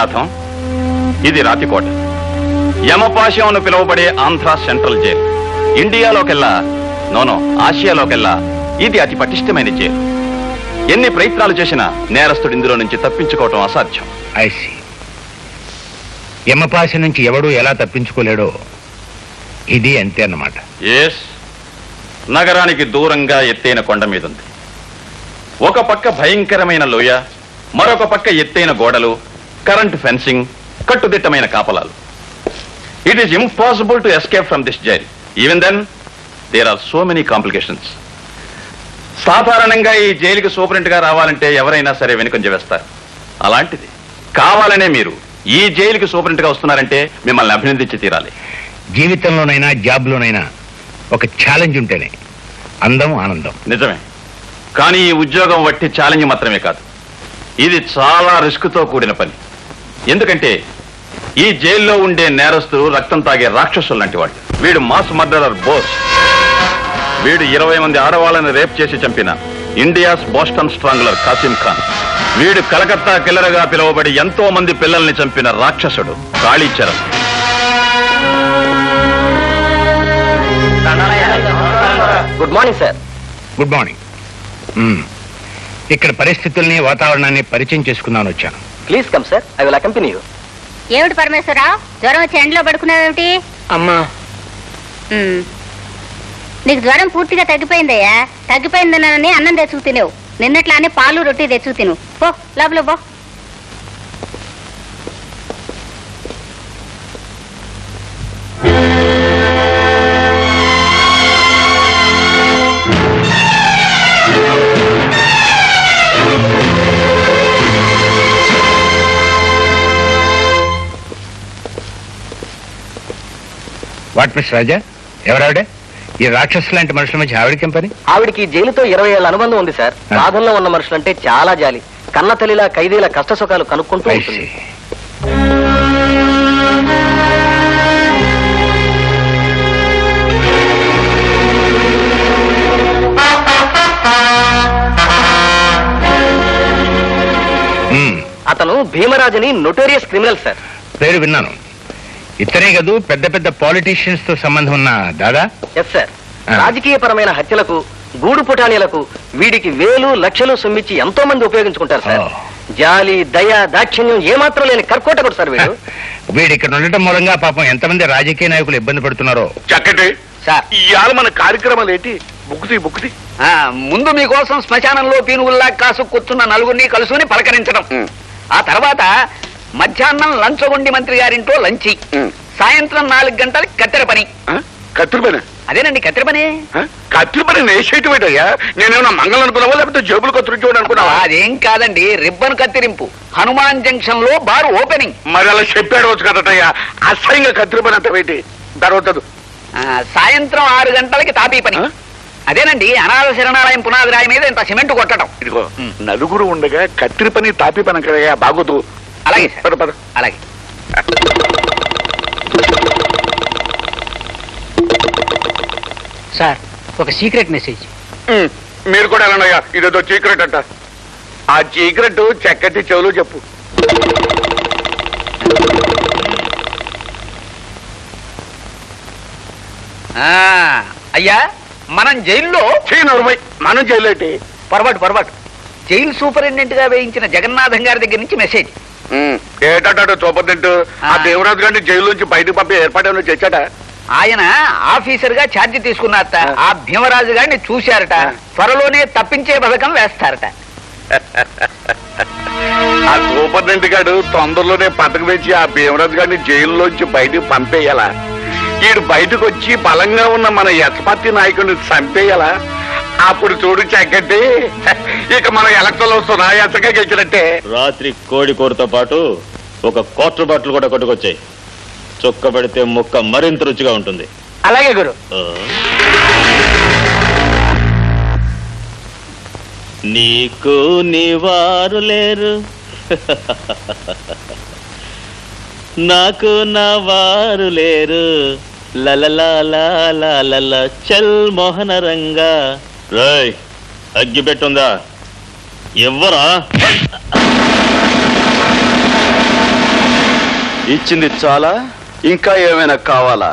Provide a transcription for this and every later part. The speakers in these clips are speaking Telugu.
జగన్నాథం, ఇది రాతికోట. యమపాశం అని పిలువబడే ఆంధ్ర సెంట్రల్ జైలు. ఇండియాలోకెల్లా, నోనో ఆసియాలోకెల్లా ఇది అతి పటిష్టమైన జైలు. ఎన్ని ప్రయత్నాలు చేసినా నేరస్తుడు ఇందులో నుంచి తప్పించుకోవటం అసాధ్యం. ఐసి యమపాశ నుంచి ఎవడూ ఎలా తప్పించుకోలేడో ఇది అంతే అన్నమాట. ఎస్, నగరానికి దూరంగా ఎత్తైన కొండ మీద ఉంది. ఒక పక్క భయంకరమైన లోయ, మరొక పక్క ఎత్తైన గోడలు, కరెంట్ ఫెన్సింగ్, కట్టుదిట్టమైన కాపలాలు. It is impossible to escape from this jail. Even then there are so many complications. సాధారణంగా ఈ జైలుకి సూపరింటెండెంట్ గా రావాలంటే ఎవరైనా సరే వెనుకంజ వేస్తారు. అలాంటిది కావాలనే మీరు ఈ జైలుకి సూపరింటెండెంట్ గా వస్తున్నారంటే మిమ్మల్ని అభినందించి తీరాలి. జీవితంలోనైనా జాబ్లోనైనా ఒక ఛాలెంజ్ ఉంటేనే అందం ఆనందం. నిజమే, కానీ ఈ ఉద్యోగం వట్టి ఛాలెంజ్ మాత్రమే కాదు, ఇది చాలా రిస్క్తో కూడిన పని. ఎందుకంటే ఈ జైల్లో ఉండే నేరస్తులు రక్తం తాగే రాక్షసులు లాంటి వాళ్ళు. వీడు మాస్ మర్డరర్ బోస్. వీడు 20 మంది ఆడవాళ్ళని రేప్ చేసి చంపిన ఇండియాస్ బోస్టన్ స్ట్రాంగులర్ కాసిం ఖాన్. వీడు కలకత్తా కిల్లర్ గా పిలువబడి ఎంతో మంది పిల్లల్ని చంపిన రాక్షసుడు Kalicharan. Good morning sir. Good morning. ఇక్కడ పరిస్థితుల్ని వాతావరణాన్ని పరిచయం చేసుకుందామని వచ్చాను. Please come sir, I will accompany you. ఏమిటి పరమేశ్వరరావు, జ్వరం వచ్చి ఎండలో పడుకున్నావేమిటి? అమ్మా, నీకు జ్వరం పూర్తిగా తగ్గిపోయిందయ్యా. తగ్గిపోయిందనని అన్నం తెచ్చుకు తినేవు. నిన్నట్లానే పాలు రొట్టి తెచ్చుకు తిను. పో లోపల పో. వాట్ మిస్ రాజా, ఎవరావిడే? ఈ రాక్షసు లాంటి మనుషుల మధ్య ఆవిడకేం పని? ఆవిడికి జైలుతో 20 ఏళ్ల అనుబంధం ఉంది సార్. బాధల్లో ఉన్న మనుషులంటే చాలా జాలి. కన్న తల్లిలా ఖైదీల కష్ట సుఖాలు కనుక్కుంటూ ఉంటుంది. అతను భీమరాజుని నొటోరియస్ క్రిమినల్ సార్. పేరు విన్నాను. ఇతనే కదూ పెద్ద పెద్ద పాలిటీషియన్స్ తో సంబంధం ఉన్న దాదా? Yes sir. రాజకీయపరమైన హత్యలకు, గూడు పుటానీలకు వీడికి వేలు లక్షలు సొమ్మిచ్చి ఎంతో మంది ఉపయోగించుకుంటారు సార్. జాలి, దయ, దాక్షిణ్యం ఏమాత్రం లేని కర్కోటకుడు సార్ వీడు. వీడు ఇక్కడ ఉండటం మూలంగా పాపం ఎంతమంది రాజకీయ నాయకులు ఇబ్బంది పడుతున్నారో. చక్కటి సార్, ఇవాళ మన కార్యక్రమాలు ఏంటి? బుక్కుతి ముందు మీకోసం శ్మశానంలో పీనుగుల్లా కాసు కూర్చున్న నలుగురిని కలుసుకుని పలకరించడం. ఆ తర్వాత మధ్యాహ్నం లంచగొండి మంత్రి గారింటో లంచి. సాయంత్రం 4 గంటలకి కత్తెర పని. కత్తిరి పని? అదేనండి కత్తెర పని. కత్తిరి పని నేసేయటం ఏంటయ్యా? నేనేమన్నా మంగళం అనుకున్నావా, లేకపోతే జేబులు కత్తిరించడం అనుకున్నావా? అదేం కాదండి, రిబ్బన్ కత్తిరింపు. హనుమాన్ జంక్షన్ లో బార్ ఓపెనింగ్. మరి అలా చెప్పాడు వచ్చు కదటయ్యా. అసహ్యంగా కత్తిరి పని అంత పెట్టి తర్వాత సాయంత్రం 6 గంటలకి తాపీ పని. అదేనండి అనాథ శరణాలయం పునాది రాయి మీద ఇంత సిమెంట్ కొట్టడం. ఇదిగో నలుగురు ఉండగా కత్తిరి పని తాపీ పని కదయ్యా, బాగోదు. అలాగే పద పద. అలాగే. సార్, ఒక సీక్రెట్ మెసేజ్. మీరు కూడా వెళ్ళండియ్యా, ఇదేదో చీకరెట్ అంట. ఆ చీకరెట్ చక్కటి చెవులు చెప్పు. అయ్యా, మనం జైల్లో మనం జైలు ఏంటి? పొరపాటు జైలు సూపరింటెండెంట్ గా వేయించిన జగన్నాథం గారి దగ్గర నుంచి మెసేజ్. ఏటాడు సూపరింటెండెంట్? ఆ దేవరాజు గారిని జైలు నుంచి బయటకు పంపి ఏర్పాటు చేశాట. ఆయన ఆఫీసర్ గా ఛార్జీ తీసుకున్నారట. ఆ భీమరాజు గారిని చూశారట. త్వరలోనే తప్పించే పథకం వేస్తారట. ఆ సూపరింటెండెంట్ గారు తొందరలోనే పథకం వేసి ఆ భీమరాజు గారిని జైల్లోంచి బయటకు పంపేయాలా? ఈడు బయటకు వచ్చి బలంగా ఉన్న మన యశపతి నాయకుడిని చంపేయాలా? అప్పుడు చూడు చక్కటి, ఇక మన ఎలక్షన్లు వస్తున్నా ఎచ్చగా గెలిచినట్టే. రాత్రి కోడి కూరతో పాటు ఒక క్వార్టర్ బాటిల్ కూడా కొట్టుకొచ్చాయి. చొక్క పెడితే ముక్క మరింత రుచిగా ఉంటుంది. అలాగే గురు. నీకు నీవారు లేరు, నాకు నా వారు లేరు. లలలా చల్ మోహన రంగా. రాయ్, అగ్గి పెట్టుందా? ఎవ్వరా? ఇచ్చింది చాలా, ఇంకా ఏమైనా కావాలా?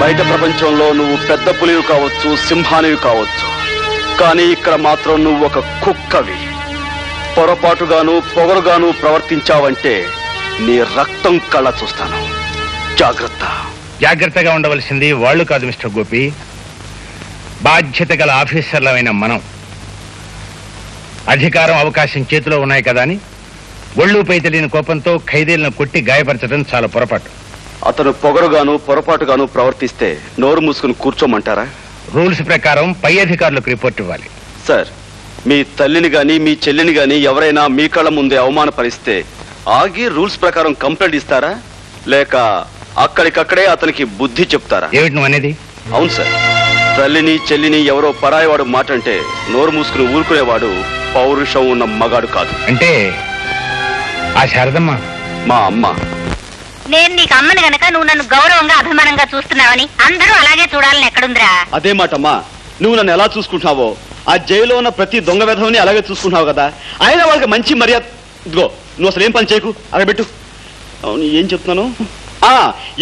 బయట ప్రపంచంలో నువ్వు పెద్ద పులివి కావచ్చు, సింహానివి కావచ్చు, కానీ ఇక్కడ మాత్రం నువ్వు ఒక కుక్కవి. పొరపాటుగాను పొగరుగాను ప్రవర్తించావంటే నీ రక్తం కళ్ళ చూస్తాను. జాగ్రత్త. జాగ్రత్తగా ఉండవలసింది వాళ్ళు కాదు మిస్టర్ గోపి, బాధ్యత గల ఆఫీసర్లమైన మనం. అధికారం అవకాశం చేతిలో ఉన్నాయి కదా అని ఒళ్ళుపై తెలియని కోపంతో ఖైదీలను కొట్టి గాయపరచడం చాలా పొరపాటు. అతను పొగరుగాను పొరపాటుగాను ప్రవర్తిస్తే నోరు మూసుకుని కూర్చోమంటారా? రూల్స్ ప్రకారం పై అధికారులకు రిపోర్ట్ ఇవ్వాలి. సార్, మీ తల్లిని గాని మీ చెల్లిని గాని ఎవరైనా మీ కళ్ళ ముందే అవమానపరిస్తే ఆగి రూల్స్ ప్రకారం కంప్లైంట్ ఇస్తారా, లేక అక్కడికక్కడే అతనికి బుద్ధి చెప్తారా? ఏమిటి నువ్వు అనేది? అవును సార్, తల్లిని చెల్లిని ఎవరో పరాయవాడు మాట అంటే నోరు మూసుకుని ఊరుకునేవాడు పౌరుషం ఉన్న మగాడు కాదు. అంటే ఆ శారదమ్మ మా అమ్మ. నేను నీకు అమ్మని గనక నువ్వు నన్ను గౌరవంగా అభిమానంగా చూస్తున్నావని అందరూ అలాగే చూడాలని ఎక్కడుందిరా? అదే మాటమ్మా, నువ్వు నన్ను ఎలా చూసుకుంటున్నావో ఆ జైల్లో ఉన్న ప్రతి దొంగ విధవని అలాగే చూసుకుంటున్నావు కదా. అయినా వాళ్ళకి మంచి మర్యాద. ఇదిగో నువ్వు అసలు ఏం పని చేయకు, అరబెట్టు. అవును, ఏం చెప్తున్నాను?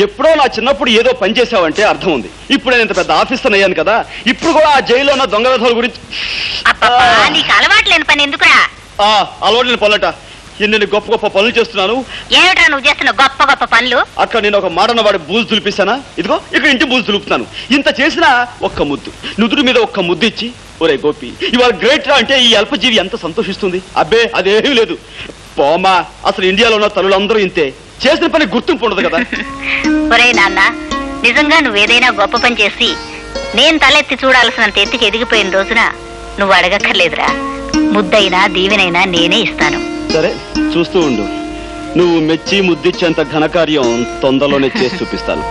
ఎప్పుడో నా చిన్నప్పుడు ఏదో పని చేసావంటే అర్థం ఉంది. ఇప్పుడు నేను ఇంత పెద్ద ఆఫీసర్ అయ్యాను కదా, ఇప్పుడు కూడా ఆ జైల్లో ఉన్న దొంగ విధవల గురించి. నీకు అలవాటు లేని పని ఎందుకురా? అలవాటు లేని పనులట. ఎన్ని గొప్ప గొప్ప పనులు చేస్తున్నాను. ఏమిట్రా నువ్వు చేస్తున్న గొప్ప గొప్ప పనులు? అక్కడ నేను ఒక మాటన వాడి బూజు దులిపిస్తానా? ఇదిగో ఇక్కడ ఇంటి బూజు దులుపుతాను. ఇంత చేసినా ఒక్క ముద్దు, నుదురు మీద ఒక్క ముద్దు ఇచ్చి, ఒరే గోపి ఇవాళ గ్రేట్ రా అంటే ఈ అల్పజీవి ఎంత సంతోషిస్తుంది. అబ్బే అదేమీ లేదు. పోమా, అసలు ఇండియాలో ఉన్న తల్లులందరూ ఇంతే. చేసిన పని గుర్తింపు ఉండదు కదా. ఒరే నాన్న, నిజంగా నువ్వేదైనా గొప్ప పని చేసి నేను తలెత్తి చూడాల్సినంత ఎత్తికి ఎదిగిపోయిన రోజున నువ్వు అడగక్కర్లేదురా. ముద్దైనా దీవెనైనా నేనే ఇస్తాను. సరే, చూస్తూ ఉండు. నువ్వు మెచ్చి ముద్దిచ్చేంత ఘనకార్యం తొందరలోనే చేసి చూపిస్తాను.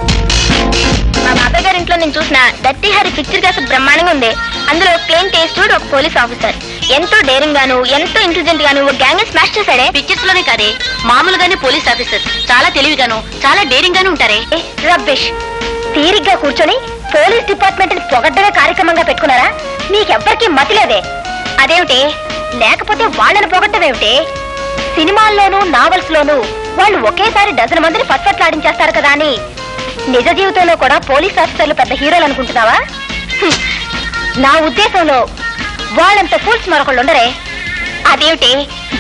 మా బాబాయ్ గారి ఇంట్లో నేను చూసిన దత్తి హరి పిక్చర్ కాస్త బ్రహ్మాండంగా ఉంది. అందులో క్లీన్ టేస్టెడ్ ఒక పోలీస్ ఆఫీసర్ ఎంతో డేరింగ్ గాను ఎంతో ఇంటెలిజెంట్ గాను ఒక గ్యాంగ్ స్మాష్ చేశాడే. పిక్చర్స్ లోనే కాదే, మామూలుగానే పోలీస్ ఆఫీసర్ చాలా తెలివిగాను చాలా డేరింగ్ గాను ఉంటారే. రబ్బిష్. తీరిగ్గా కూర్చొని పోలీస్ డిపార్ట్మెంట్ ని పొగడ్డమే కార్యక్రమంగా పెట్టుకున్నారా? మీకెవ్వరికీ మతి లేదే. అదేమిటి? లేకపోతే వాళ్ళని పొగడ్డమేమిటి? సినిమాల్లోనూ నావల్స్ లోనూ వాళ్ళు ఒకేసారి డజన్ మందిని పట్పట్లాడించేస్తారు కదా అని నిజ జీవితంలో కూడా పోలీస్ ఆఫీసర్లు పెద్ద హీరోలు అనుకుంటున్నావా? నా ఉద్దేశంలో వాళ్ళంత ఫూల్స్ మరొకళ్ళు ఉండరే. అదేమిటి?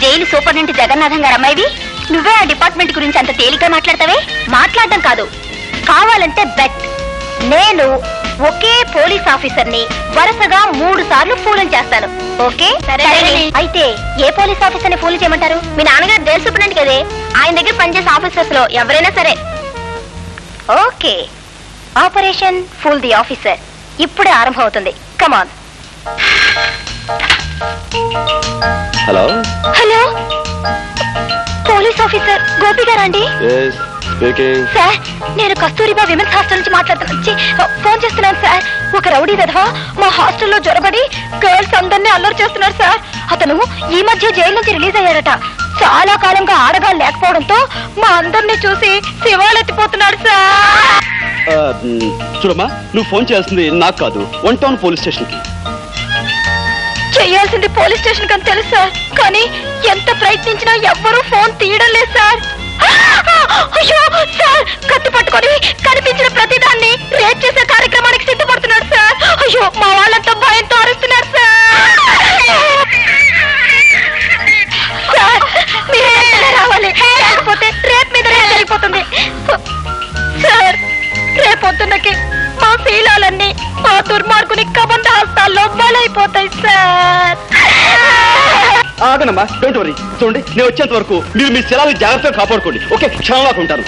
జైలు సూపరింటెండెంట్ జగన్నాథం గారు అమ్మాయివి నువ్వే ఆ డిపార్ట్మెంట్ గురించి అంత తేలిగ్గా మాట్లాడతావే? మాట్లాడడం కాదు, కావాలంటే బెట్. నేను ఒకే పోలీస్ ఆఫీసర్ ని వరుసగా 3 సార్లు ఫూలం చేస్తాను. ఓకే? అయితే ఏ పోలీస్ ఆఫీసర్ ని ఫూల్ చేయమంటారు? మీ నాన్నగారు జైలు సూపరింటెండెంట్ కదే, ఆయన దగ్గర పనిచేసే ఆఫీసర్స్ లో ఎవరైనా సరే. Okay, operation fool the officer ఇప్పుడే ఆరంభం అవుతుంది. Come on. Hello hello, police officer Gopi గారా అండి? సార్, నేను కస్తూరిబా విమెన్స్ హాస్టల్ నుంచి ఫోన్ చేస్తున్నాను సార్. ఒక రౌడీ విధవా మా హాస్టల్లో జ్వరబడి గర్ల్స్ అందరినీ అల్లరి చేస్తున్నారు సార్. అతను ఈ మధ్య జైలు నుంచి రిలీజ్ అయ్యారట. చాలా కాలంగా ఆడగా లేకపోవడంతో మా అందరినీ చూసి శివాలెత్తిపోతున్నాడు సార్. చూడమ్మా, నువ్వు ఫోన్ చేస్తుంది నాకు కాదు, 1 టౌన్ పోలీస్ స్టేషన్ కి. చేయాల్సింది పోలీస్ స్టేషన్ కని తెలుసు సార్, కానీ ఎంత ప్రయత్నించినా ఎవ్వరూ ఫోన్ తీయడం లేదు సార్. అయ్యో సార్, కత్తి పట్టుకొని కనిపించిన ప్రతిదాన్ని రేప్ చేసే కార్యక్రమానికి సిద్ధపడుతున్నాడు సార్. అయ్యో, మా వాళ్ళంతా భయంతో అరుస్తున్నారు సార్. సార్, మీరు రావాలి, లేకపోతే రేప్ మీద రేప్ జరిగిపోతుంది సార్. రేపొద్దున్నకి మా శీలాలన్నీ మా దుర్మార్గుని కబంధ హస్తాల్లో బలైపోతాయి సార్. ఆగనమ్మా, డోంట్ వరీ. చూడండి, నేను వచ్చేంత వరకు మీరు మీ శిలాలు జాగ్రత్తగా కాపాడుకోండి. ఓకే, క్షణంలాగా ఉంటాను.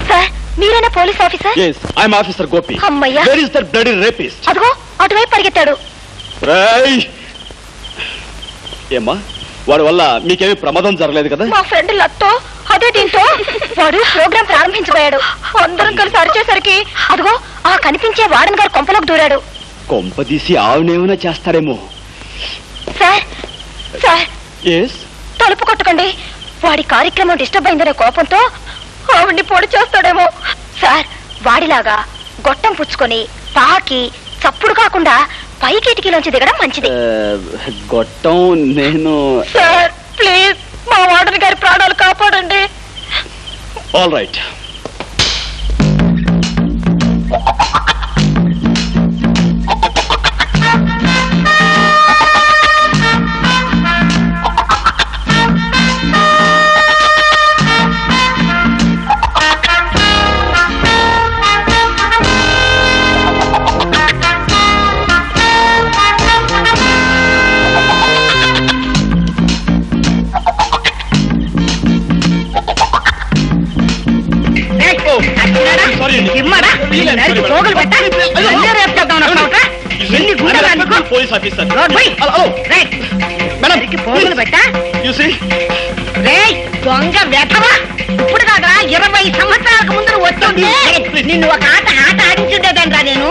సార్, మీరేనా police officer? Yes, I'm Officer Gopi. అమ్మయ్య. Where is that bloody rapist? అదిగో ఆ అటువైపు పరిగెత్తాడు. ఏమ్మా, వాడి వల్ల మీకేమీ ప్రమాదం జరగలేదు కదా? మా ఫ్రెండ్ లత్తో అదే దీంతో వాడు ప్రోగ్రాం ప్రారంభించబోయాడు. అందరం కలిసి అరిచేసరికి అదిగో ఆ కనిపించే వార్డెన్ గారు కొంపలోకి దూరాడు. కొంపదీసి ఆవునేమైనా చేస్తాడేమో. సార్ సార్ ఎస్, తలుపు కొట్టకండి. వాడి కార్యక్రమం డిస్టర్బ్ అయిందనే కోపంతో ఆవిడ్ని పొడి చేస్తాడేమో. సార్ వాడిలాగా గొట్టం పుచ్చుకొని పాకి చప్పుడు కాకుండా పై కిటికీలోంచి దిగడం మంచిది. గొట్టం నేను. సార్ ప్లీజ్ మా వార్డెన్ గారి ప్రాణాలు కాపాడండి. All right. Police officer. దొంగ వెతవా ఇప్పుడు కాదా 20 సంవత్సరాలకు ముందు వచ్చింది. నిన్ను ఒక ఆట ఆడించుండేదండ్రా నేను.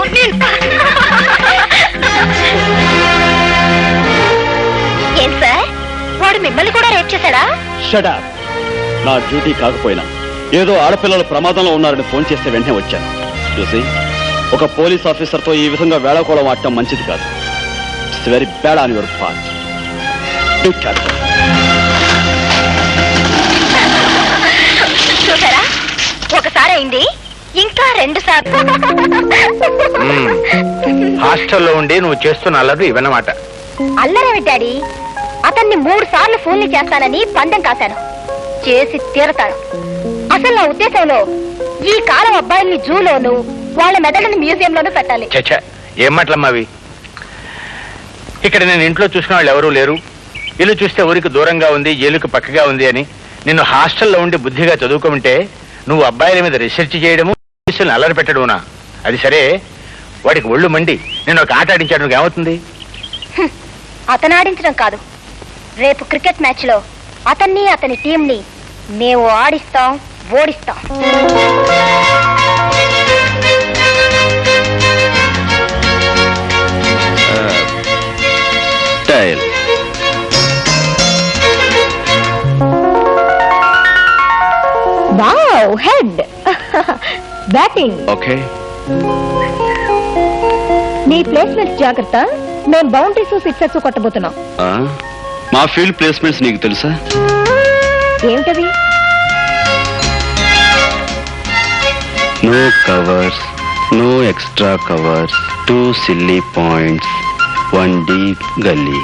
ఏం సార్ వాడు మిమ్మల్ని కూడా రేప్ చేశాడా? Shut up. నా డ్యూటీ కాకపోయినా ఏదో ఆడపిల్లలు ప్రమాదంలో ఉన్నారని ఫోన్ చేస్తే వెంటనే వచ్చాను. చూసి, ఒక పోలీస్ ఆఫీసర్తో ఈ విధంగా వేళకోళం ఆడటం మంచిది కాదు. It's very bad on your part. చూసారా, ఒకసారి అయింది, ఇంకా 2 సార్లు. హాస్టల్లో ఉండి నువ్వు చేస్తున్న అల్లరి ఇవన్నమాట. అల్లరేమి డాడీ, అతన్ని 3 సార్లు ఫోన్లు చేస్తానని పందెం కాశాను. చేసి తీరతాను. అసలు నా ఉద్దేశంలో ఈ కాలం అబ్బాయిల్ని జూలోను వాళ్ళ మెడలను మ్యూజియంలోనూ పెట్టాలి. చచ్చా, ఏం మాటలమ్మావి? ఇక్కడ నేను ఇంట్లో చూసిన వాళ్ళు ఎవరూ లేరు. ఇల్లు చూస్తే ఊరికి దూరంగా ఉంది, ఏలుకి పక్కగా ఉంది అని నిన్ను హాస్టల్లో ఉండి బుద్ధిగా చదువుకుంటే నువ్వు అబ్బాయిల మీద రీసెర్చ్ చేయడము, అల్లరి పెట్టడమునా? అది సరే, వాడికి ఒళ్ళు మండి నేను ఒక ఆట ఆడించాడు, ఏమవుతుంది? అతను ఆడించడం కాదు, రేపు క్రికెట్ మ్యాచ్ లో అతన్ని అతని టీంని మేము ఆడిస్తాం, ఓడిస్తాం. Tail. Wow, head batting. Okay, నీ ప్లేస్మెంట్స్ జాగ్రత్త. మేము బౌండరీస్ సిక్సర్స్ కొట్టబోతున్నాం. మా ఫీల్డ్ ప్లేస్మెంట్స్ నీకు తెలుసా? ఏమిటది? No covers, no extra covers, 2 silly points, 1 deep gully.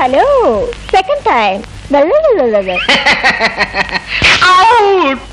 Hello, second time. Out.